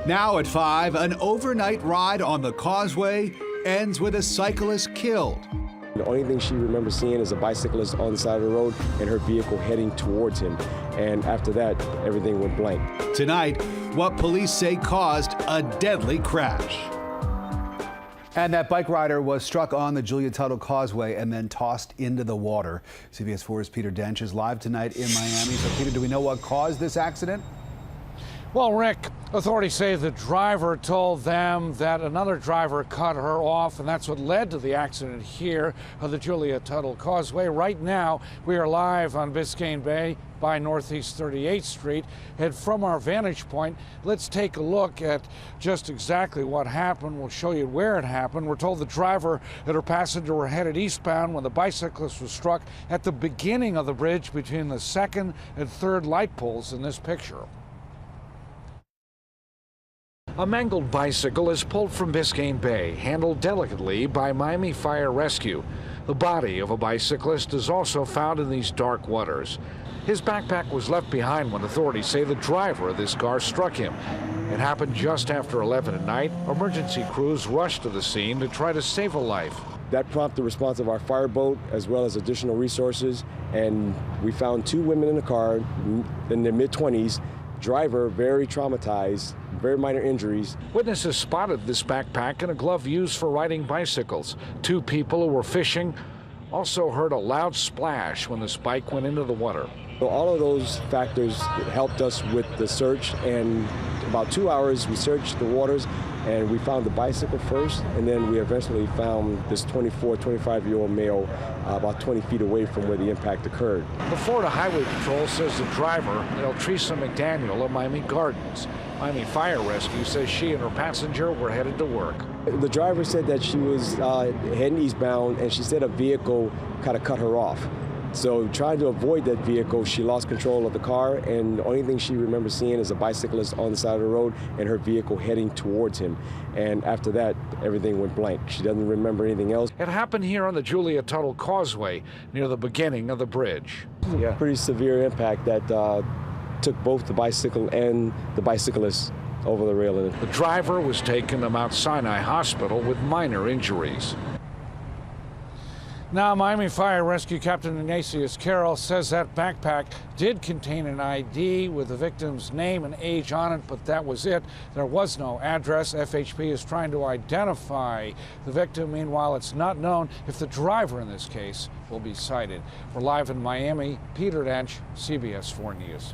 Now at 5, an overnight ride on the causeway ends with a cyclist killed. The only thing she remembers seeing is a bicyclist on the side of the road and her vehicle heading towards him. And after that, everything went blank. Tonight, what police say caused a deadly crash. And that bike rider was struck on the Julia Tuttle Causeway and then tossed into the water. CBS 4's Peter Dench is live tonight in Miami. So, Peter, do we know what caused this accident? Well, Rick, authorities say the driver told them that another driver cut her off, and that's what led to the accident here on the Julia Tuttle Causeway. Right now, we are live on Biscayne Bay by Northeast 38th Street. And from our vantage point, let's take a look at just exactly what happened. We'll show you where it happened. We're told the driver and her passenger were headed eastbound when the bicyclist was struck at the beginning of the bridge between the second and third light poles in this picture. A mangled bicycle is pulled from Biscayne Bay, handled delicately by Miami Fire Rescue. The body of a bicyclist is also found in these dark waters. His backpack was left behind when authorities say the driver of this car struck him. It happened just after 11 at night. Emergency crews rushed to the scene to try to save a life. That prompted the response of our fireboat as well as additional resources. And we found 2 women in the car in their mid-20s. Driver very traumatized, very minor injuries. Witnesses spotted this backpack and a glove used for riding bicycles. 2 people who were fishing also heard a loud splash when this bike went into the water. So all of those factors helped us with the search, and about 2 hours we searched the waters and we found the bicycle first, and then we eventually found this 25-year-old male about 20 feet away from where the impact occurred. The Florida Highway Patrol says the driver, Teresa McDaniel of Miami Gardens. Miami Fire Rescue says she and her passenger were headed to work. The driver said that she was heading eastbound, and she said a vehicle kind of cut her off. So trying to avoid that vehicle, she lost control of the car, and the only thing she remembers seeing is a bicyclist on the side of the road and her vehicle heading towards him. And after that, everything went blank. She doesn't remember anything else. It happened here on the Julia Tuttle Causeway near the beginning of the bridge. Yeah, pretty severe impact that took both the bicycle and the bicyclist over the railing. The driver was taken to Mount Sinai Hospital with minor injuries. Now, Miami Fire Rescue Captain Ignatius Carroll says that backpack did contain an ID with the victim's name and age on it, but that was it. There was no address. FHP is trying to identify the victim. Meanwhile, it's not known if the driver in this case will be cited. We're live in Miami. Peter Dench, CBS 4 News.